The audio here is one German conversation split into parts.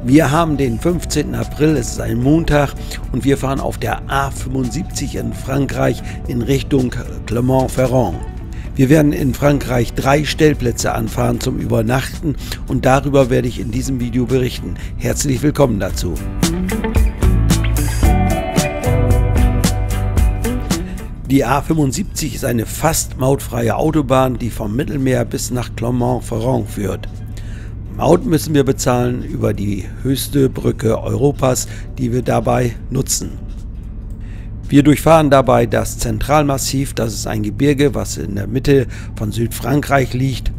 Wir haben den 15. April, es ist ein Montag und wir fahren auf der A75 in Frankreich in Richtung Clermont-Ferrand. Wir werden in Frankreich 3 Stellplätze anfahren zum Übernachten und darüber werde ich in diesem Video berichten. Herzlich willkommen dazu. Die A75 ist eine fast mautfreie Autobahn, die vom Mittelmeer bis nach Clermont-Ferrand führt. Maut müssen wir bezahlen über die höchste Brücke Europas, die wir dabei nutzen. Wir durchfahren dabei das Zentralmassiv, das ist ein Gebirge, was in der Mitte von Südfrankreich liegt.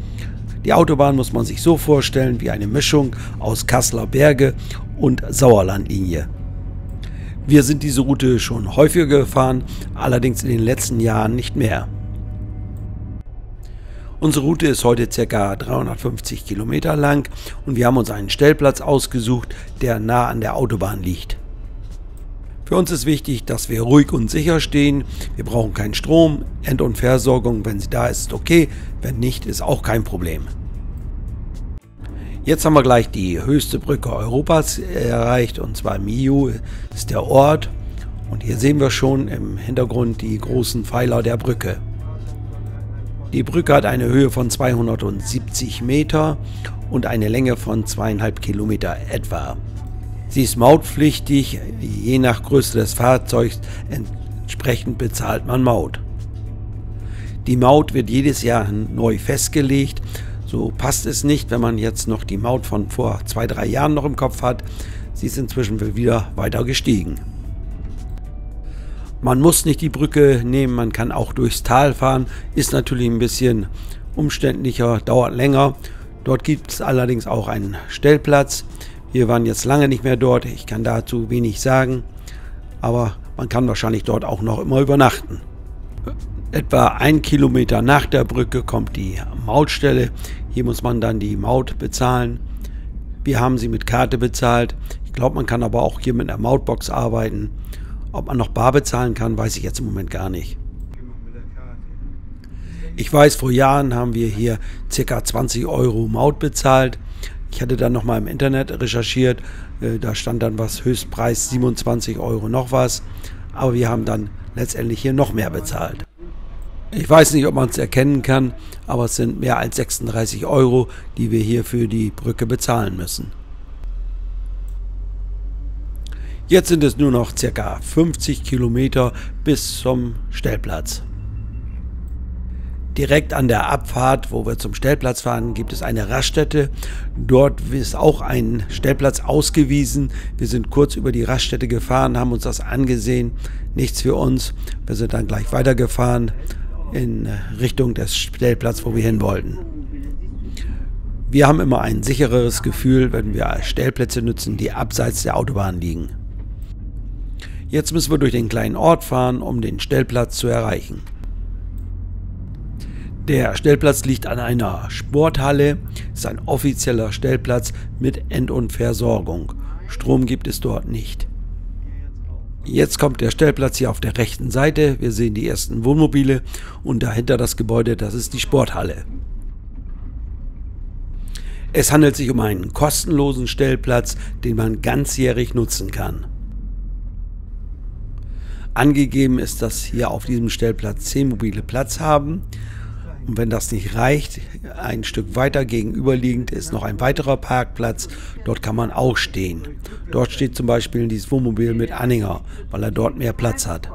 Die Autobahn muss man sich so vorstellen wie eine Mischung aus Kasseler Berge und Sauerlandlinie. Wir sind diese Route schon häufiger gefahren, allerdings in den letzten Jahren nicht mehr. Unsere Route ist heute ca. 350 Kilometer lang und wir haben uns einen Stellplatz ausgesucht, der nah an der Autobahn liegt. Für uns ist wichtig, dass wir ruhig und sicher stehen. Wir brauchen keinen Strom, End- und Versorgung, wenn sie da ist, ist okay, wenn nicht, ist auch kein Problem. Jetzt haben wir gleich die höchste Brücke Europas erreicht, und zwar Millau ist der Ort. Und hier sehen wir schon im Hintergrund die großen Pfeiler der Brücke. Die Brücke hat eine Höhe von 270 Meter und eine Länge von 2,5 Kilometer etwa. Sie ist mautpflichtig, je nach Größe des Fahrzeugs entsprechend bezahlt man Maut. Die Maut wird jedes Jahr neu festgelegt, so passt es nicht, wenn man jetzt noch die Maut von vor 2-3 Jahren noch im Kopf hat. Sie ist inzwischen wieder weiter gestiegen. Man muss nicht die Brücke nehmen, man kann auch durchs Tal fahren, ist natürlich ein bisschen umständlicher, dauert länger. Dort gibt es allerdings auch einen Stellplatz. Wir waren jetzt lange nicht mehr dort, ich kann dazu wenig sagen, aber man kann wahrscheinlich dort auch noch immer übernachten. Etwa 1 Kilometer nach der Brücke kommt die Mautstelle. Hier muss man dann die Maut bezahlen. Wir haben sie mit Karte bezahlt. Ich glaube, man kann aber auch hier mit einer Mautbox arbeiten. Ob man noch bar bezahlen kann, weiß ich jetzt im Moment gar nicht. Ich weiß, vor Jahren haben wir hier ca. 20 Euro Maut bezahlt. Ich hatte dann nochmal im Internet recherchiert. Da stand dann was, Höchstpreis 27 Euro noch was. Aber wir haben dann letztendlich hier noch mehr bezahlt. Ich weiß nicht, ob man es erkennen kann, aber es sind mehr als 36 Euro, die wir hier für die Brücke bezahlen müssen. Jetzt sind es nur noch ca. 50 Kilometer bis zum Stellplatz. Direkt an der Abfahrt, wo wir zum Stellplatz fahren, gibt es eine Raststätte. Dort ist auch ein Stellplatz ausgewiesen. Wir sind kurz über die Raststätte gefahren, haben uns das angesehen. Nichts für uns. Wir sind dann gleich weitergefahren in Richtung des Stellplatzes, wo wir hin wollten. Wir haben immer ein sichereres Gefühl, wenn wir Stellplätze nutzen, die abseits der Autobahn liegen. Jetzt müssen wir durch den kleinen Ort fahren, um den Stellplatz zu erreichen. Der Stellplatz liegt an einer Sporthalle, ist ein offizieller Stellplatz mit End- und Versorgung. Strom gibt es dort nicht. Jetzt kommt der Stellplatz hier auf der rechten Seite. Wir sehen die ersten Wohnmobile und dahinter das Gebäude, das ist die Sporthalle. Es handelt sich um einen kostenlosen Stellplatz, den man ganzjährig nutzen kann. Angegeben ist, dass hier auf diesem Stellplatz 10 Mobile Platz haben. Und wenn das nicht reicht, ein Stück weiter gegenüberliegend ist noch ein weiterer Parkplatz. Dort kann man auch stehen. Dort steht zum Beispiel dieses Wohnmobil mit Anhänger, weil er dort mehr Platz hat.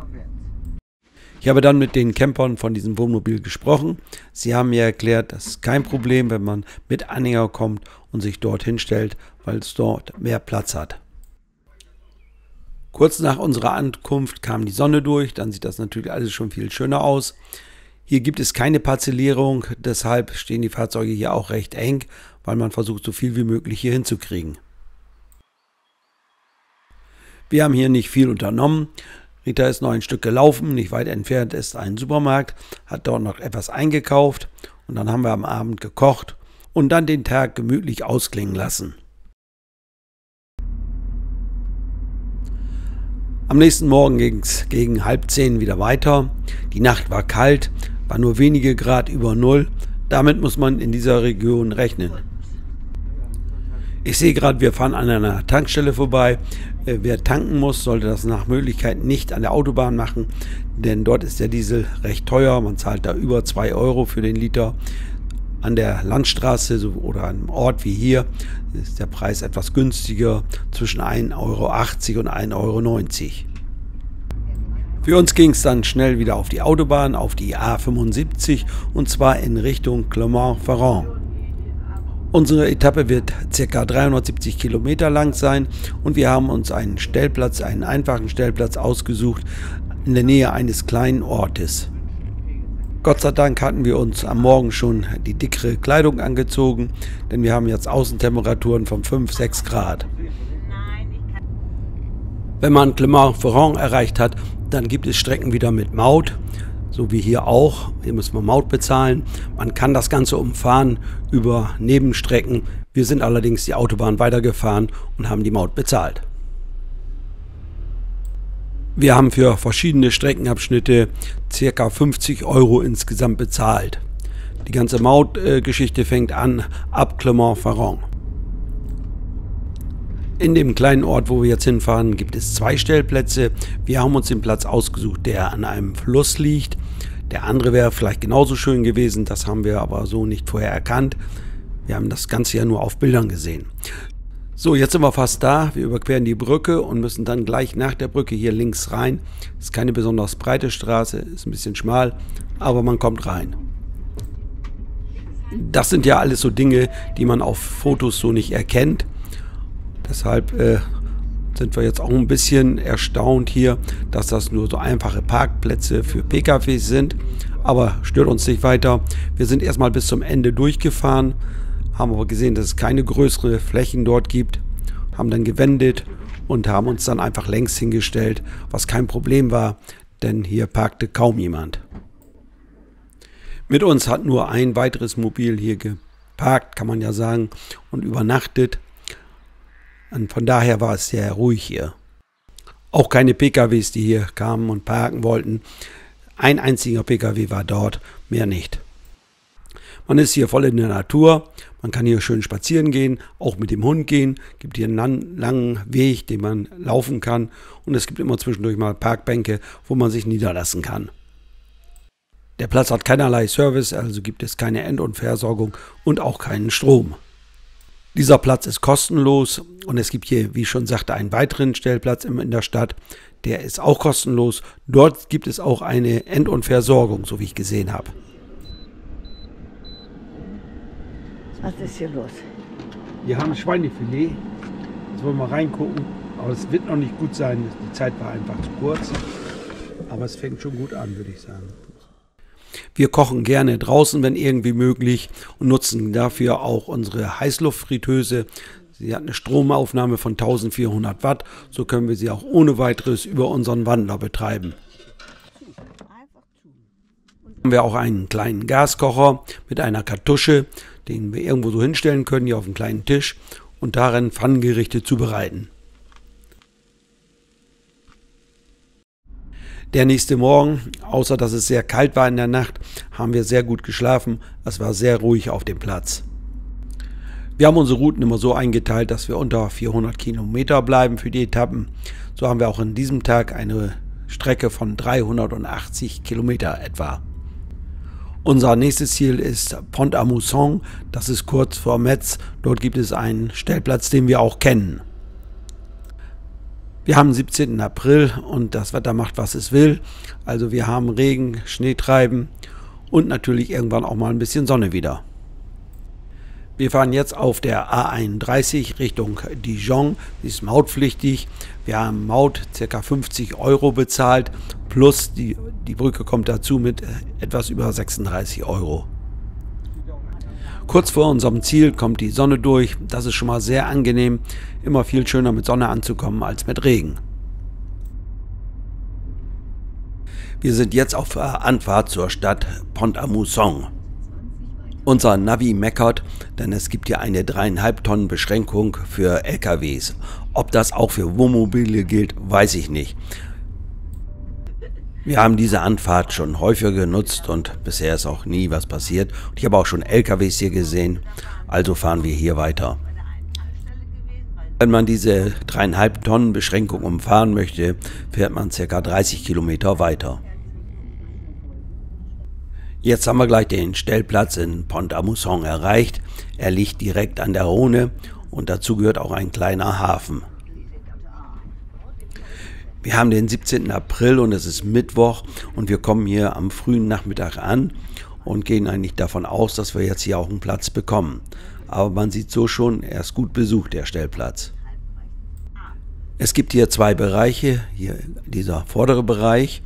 Ich habe dann mit den Campern von diesem Wohnmobil gesprochen. Sie haben mir erklärt, das ist kein Problem, wenn man mit Anhänger kommt und sich dort hinstellt, weil es dort mehr Platz hat. Kurz nach unserer Ankunft kam die Sonne durch, dann sieht das natürlich alles schon viel schöner aus. Hier gibt es keine Parzellierung, deshalb stehen die Fahrzeuge hier auch recht eng, weil man versucht, so viel wie möglich hier hinzukriegen. Wir haben hier nicht viel unternommen. Rita ist noch ein Stück gelaufen, nicht weit entfernt ist ein Supermarkt, hat dort noch etwas eingekauft und dann haben wir am Abend gekocht und dann den Tag gemütlich ausklingen lassen. Am nächsten Morgen ging es gegen 9:30 wieder weiter. Die Nacht war kalt, war nur wenige Grad über Null. Damit muss man in dieser Region rechnen. Ich sehe gerade, wir fahren an einer Tankstelle vorbei. Wer tanken muss, sollte das nach Möglichkeit nicht an der Autobahn machen, denn dort ist der Diesel recht teuer. Man zahlt da über 2 Euro für den Liter. An der Landstraße oder einem Ort wie hier ist der Preis etwas günstiger, zwischen 1,80 Euro und 1,90 Euro. Für uns ging es dann schnell wieder auf die Autobahn, auf die A75, und zwar in Richtung Clermont-Ferrand. Unsere Etappe wird ca. 370 Kilometer lang sein und wir haben uns einen Stellplatz, einen einfachen Stellplatz ausgesucht in der Nähe eines kleinen Ortes. Gott sei Dank hatten wir uns am Morgen schon die dickere Kleidung angezogen, denn wir haben jetzt Außentemperaturen von 5-6 Grad. Wenn man Clermont-Ferrand erreicht hat, dann gibt es Strecken wieder mit Maut. So wie hier auch. Hier müssen wir Maut bezahlen. Man kann das Ganze umfahren über Nebenstrecken. Wir sind allerdings die Autobahn weitergefahren und haben die Maut bezahlt. Wir haben für verschiedene Streckenabschnitte ca. 50 Euro insgesamt bezahlt. Die ganze Mautgeschichte fängt an ab Clermont-Ferrand. In dem kleinen Ort, wo wir jetzt hinfahren, gibt es 2 Stellplätze. Wir haben uns den Platz ausgesucht, der an einem Fluss liegt. Der andere wäre vielleicht genauso schön gewesen, das haben wir aber so nicht vorher erkannt. Wir haben das Ganze ja nur auf Bildern gesehen. So, jetzt sind wir fast da. Wir überqueren die Brücke und müssen dann gleich nach der Brücke hier links rein. Ist keine besonders breite Straße, ist ein bisschen schmal, aber man kommt rein. Das sind ja alles so Dinge, die man auf Fotos so nicht erkennt. Deshalb sind wir jetzt auch ein bisschen erstaunt hier, dass das nur so einfache Parkplätze für PKWs sind. Aber stört uns nicht weiter. Wir sind erstmal bis zum Ende durchgefahren, haben aber gesehen, dass es keine größeren Flächen dort gibt, haben dann gewendet und haben uns dann einfach längs hingestellt, was kein Problem war, denn hier parkte kaum jemand. Mit uns hat nur ein weiteres Mobil hier geparkt, kann man ja sagen, und übernachtet. Und von daher war es sehr ruhig hier. Auch keine PKWs, die hier kamen und parken wollten. Ein einziger PKW war dort, mehr nicht. Man ist hier voll in der Natur. Man kann hier schön spazieren gehen, auch mit dem Hund gehen. Es gibt hier einen langen Weg, den man laufen kann. Und es gibt immer zwischendurch mal Parkbänke, wo man sich niederlassen kann. Der Platz hat keinerlei Service, also gibt es keine End- und Versorgung und auch keinen Strom. Dieser Platz ist kostenlos und es gibt hier, wie ich schon sagte, einen weiteren Stellplatz in der Stadt. Der ist auch kostenlos. Dort gibt es auch eine End- und Versorgung, so wie ich gesehen habe. Was ist hier los? Wir haben Schweinefilet. Jetzt wollen wir mal reingucken. Aber es wird noch nicht gut sein. Die Zeit war einfach zu kurz. Aber es fängt schon gut an, würde ich sagen. Wir kochen gerne draußen, wenn irgendwie möglich, und nutzen dafür auch unsere Heißluftfritteuse. Sie hat eine Stromaufnahme von 1400 Watt, so können wir sie auch ohne weiteres über unseren Wandler betreiben. Haben wir auch einen kleinen Gaskocher mit einer Kartusche, den wir irgendwo so hinstellen können, hier auf einen kleinen Tisch, und darin Pfannengerichte zubereiten. Der nächste Morgen, außer dass es sehr kalt war in der Nacht, haben wir sehr gut geschlafen. Es war sehr ruhig auf dem Platz. Wir haben unsere Routen immer so eingeteilt, dass wir unter 400 Kilometer bleiben für die Etappen. So haben wir auch an diesem Tag eine Strecke von 380 Kilometer etwa. Unser nächstes Ziel ist Pont-à-Mousson. Das ist kurz vor Metz. Dort gibt es einen Stellplatz, den wir auch kennen. Wir haben 17. April und das Wetter macht, was es will. Also wir haben Regen, Schneetreiben und natürlich irgendwann auch mal ein bisschen Sonne wieder. Wir fahren jetzt auf der A31 Richtung Dijon. Sie ist mautpflichtig. Wir haben Maut ca. 50 Euro bezahlt, plus die Brücke kommt dazu mit etwas über 36 Euro. Kurz vor unserem Ziel kommt die Sonne durch. Das ist schon mal sehr angenehm. Immer viel schöner mit Sonne anzukommen als mit Regen. Wir sind jetzt auf Anfahrt zur Stadt Pont-à-Mousson. Unser Navi meckert, denn es gibt hier eine 3,5 Tonnen Beschränkung für LKWs. Ob das auch für Wohnmobile gilt, weiß ich nicht. Wir haben diese Anfahrt schon häufiger genutzt und bisher ist auch nie was passiert. Und ich habe auch schon LKWs hier gesehen, also fahren wir hier weiter. Wenn man diese 3,5 Tonnen Beschränkung umfahren möchte, fährt man ca. 30 Kilometer weiter. Jetzt haben wir gleich den Stellplatz in Pont-à-Mousson erreicht. Er liegt direkt an der Rhône und dazu gehört auch ein kleiner Hafen. Wir haben den 17. April und es ist Mittwoch und wir kommen hier am frühen Nachmittag an und gehen eigentlich davon aus, dass wir jetzt hier auch einen Platz bekommen. Aber man sieht so schon, er ist gut besucht, der Stellplatz. Es gibt hier zwei Bereiche, hier dieser vordere Bereich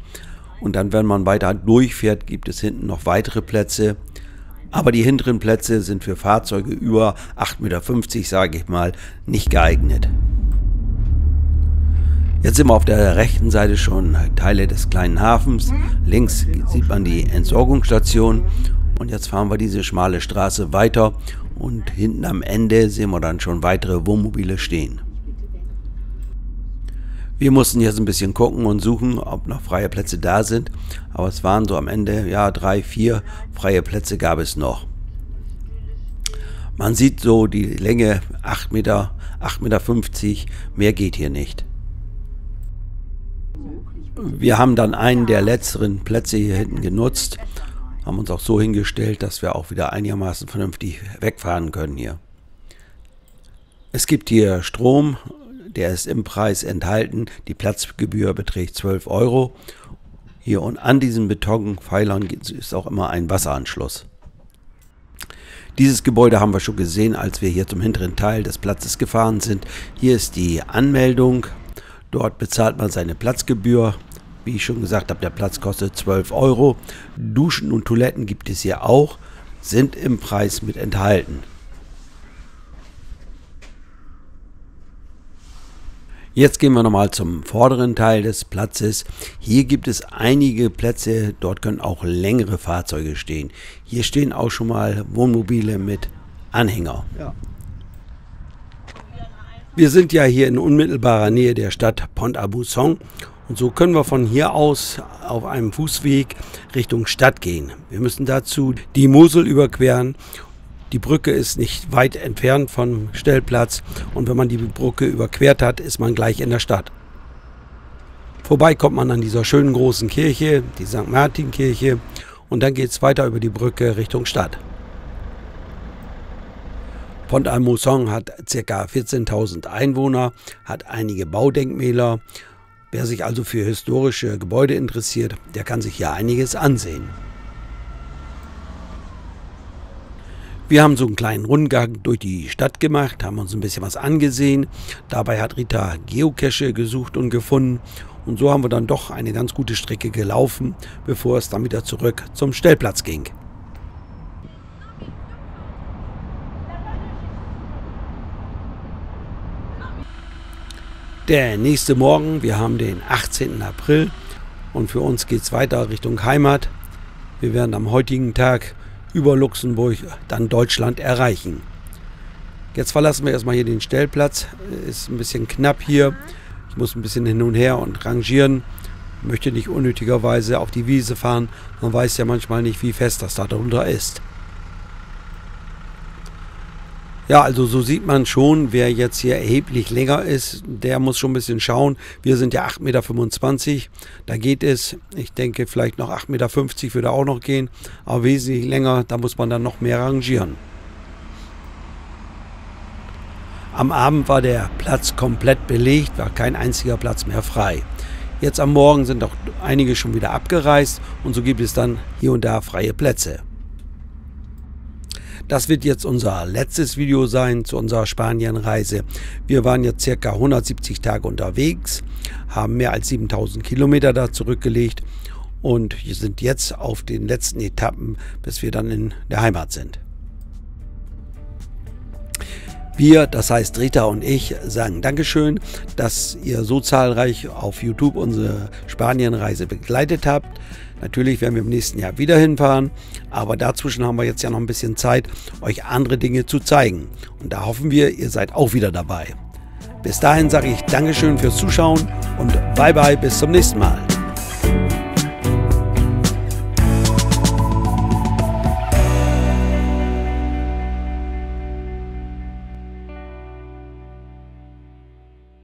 und dann, wenn man weiter durchfährt, gibt es hinten noch weitere Plätze. Aber die hinteren Plätze sind für Fahrzeuge über 8,50 Meter, sage ich mal, nicht geeignet. Jetzt sind wir auf der rechten Seite schon Teile des kleinen Hafens. Links sieht man die Entsorgungsstation und jetzt fahren wir diese schmale Straße weiter und hinten am Ende sehen wir dann schon weitere Wohnmobile stehen. Wir mussten jetzt ein bisschen gucken und suchen, ob noch freie Plätze da sind, aber es waren so am Ende, ja, 3, 4 freie Plätze gab es noch. Man sieht so die Länge 8,50 Meter, mehr geht hier nicht. Wir haben dann einen der letzteren Plätze hier hinten genutzt, haben uns auch so hingestellt, dass wir auch wieder einigermaßen vernünftig wegfahren können hier. Es gibt hier Strom, der ist im Preis enthalten, die Platzgebühr beträgt 12 Euro. Hier und an diesen Betonpfeilern ist auch immer ein Wasseranschluss. Dieses Gebäude haben wir schon gesehen, als wir hier zum hinteren Teil des Platzes gefahren sind. Hier ist die Anmeldung, dort bezahlt man seine Platzgebühr. Wie ich schon gesagt habe, der Platz kostet 12 Euro. Duschen und Toiletten gibt es hier auch, sind im Preis mit enthalten. Jetzt gehen wir nochmal zum vorderen Teil des Platzes. Hier gibt es einige Plätze, dort können auch längere Fahrzeuge stehen. Hier stehen auch schon mal Wohnmobile mit Anhänger. Ja. Wir sind ja hier in unmittelbarer Nähe der Stadt Pont-à-Mousson. Und so können wir von hier aus auf einem Fußweg Richtung Stadt gehen. Wir müssen dazu die Mosel überqueren. Die Brücke ist nicht weit entfernt vom Stellplatz und wenn man die Brücke überquert hat, ist man gleich in der Stadt. Vorbei kommt man an dieser schönen großen Kirche, die St. Martin-Kirche, und dann geht es weiter über die Brücke Richtung Stadt. Pont-à-Mousson hat ca. 14.000 Einwohner, hat einige Baudenkmäler. Wer sich also für historische Gebäude interessiert, der kann sich hier einiges ansehen. Wir haben so einen kleinen Rundgang durch die Stadt gemacht, haben uns ein bisschen was angesehen. Dabei hat Rita Geocache gesucht und gefunden. Und so haben wir dann doch eine ganz gute Strecke gelaufen, bevor es dann wieder zurück zum Stellplatz ging. Der nächste Morgen, wir haben den 18. April und für uns geht es weiter Richtung Heimat. Wir werden am heutigen Tag über Luxemburg dann Deutschland erreichen. Jetzt verlassen wir erstmal hier den Stellplatz. Ist ein bisschen knapp hier. Ich muss ein bisschen hin und her und rangieren. Ich möchte nicht unnötigerweise auf die Wiese fahren. Man weiß ja manchmal nicht, wie fest das da drunter ist. Ja, also so sieht man schon, wer jetzt hier erheblich länger ist, der muss schon ein bisschen schauen. Wir sind ja 8,25 Meter, da geht es. Ich denke, vielleicht noch 8,50 Meter würde auch noch gehen, aber wesentlich länger, da muss man dann noch mehr rangieren. Am Abend war der Platz komplett belegt, war kein einziger Platz mehr frei. Jetzt am Morgen sind auch einige schon wieder abgereist und so gibt es dann hier und da freie Plätze. Das wird jetzt unser letztes Video sein zu unserer Spanienreise. Wir waren jetzt ca. 170 Tage unterwegs, haben mehr als 7000 Kilometer da zurückgelegt und wir sind jetzt auf den letzten Etappen, bis wir dann in der Heimat sind. Wir, das heißt Rita und ich, sagen Dankeschön, dass ihr so zahlreich auf YouTube unsere Spanienreise begleitet habt. Natürlich werden wir im nächsten Jahr wieder hinfahren, aber dazwischen haben wir jetzt ja noch ein bisschen Zeit, euch andere Dinge zu zeigen. Und da hoffen wir, ihr seid auch wieder dabei. Bis dahin sage ich Dankeschön fürs Zuschauen und bye bye, bis zum nächsten Mal.